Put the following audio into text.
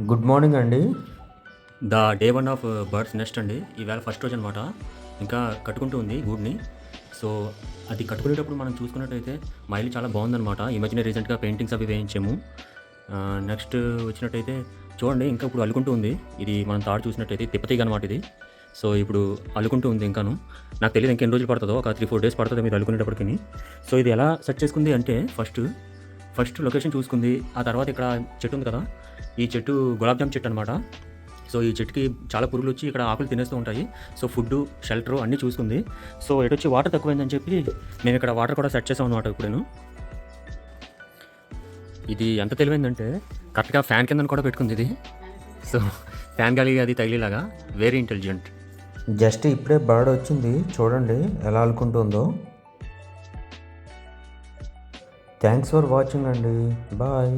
Good morning అండి. Day one of birds nest అండి. ఈవేళ ఫస్ట్ రోజు అనమాట. ఇంకా కట్టుకుంటూ ఉంది గూడ్ని. సో అది కట్టుకునేటప్పుడు మనం చూసుకున్నట్టయితే మా ఇల్లు చాలా బాగుందనమాట. ఈ మధ్యనే రీసెంట్గా పెయింటింగ్స్ అవి వేయించాము. నెక్స్ట్ వచ్చినట్టయితే చూడండి, ఇంకా ఇప్పుడు అల్లుకుంటూ ఉంది. ఇది మనం తాడు చూసినట్టయితే తిప్పతీగ అనమాట ఇది. సో ఇప్పుడు అల్లుకుంటూ ఉంది ఇంకాను. నాకు తెలియదు ఇంకెన్ని రోజులు పడుతుందో, ఒక 3-4 డేస్ పడుతుంది మీరు అల్లుకునేటప్పటికి. సో ఇది ఎలా సెట్ చేసుకుంది అంటే ఫస్ట్ లొకేషన్ చూసుకుంది. ఆ తర్వాత ఇక్కడ చెట్టు ఉంది కదా, ఈ చెట్టు గులాబ్ జామ్ చెట్టు అనమాట. సో ఈ చెట్టుకి చాలా పురుగులు వచ్చి ఇక్కడ ఆకులు తినేస్తూ ఉంటాయి. సో ఫుడ్, షెల్టర్ అన్నీ చూసుకుంది. సో వచ్చి వాటర్ తక్కువైందని చెప్పి మేము ఇక్కడ వాటర్ కూడా సెట్ చేసాం అనమాట. ఇప్పుడు ఇది ఎంత తెలివైందంటే కరెక్ట్గా ఫ్యాన్ కింద కూడా పెట్టుకుంది ఇది. సో ఫ్యాన్ గాలి అది తగిలేలాగా వెరీ ఇంటెలిజెంట్. జస్ట్ ఇప్పుడే బర్డ్ వచ్చింది, చూడండి ఎలా అల్లుకుంటుందో. థ్యాంక్స్ ఫర్ వాచింగ్ అండి. బాయ్.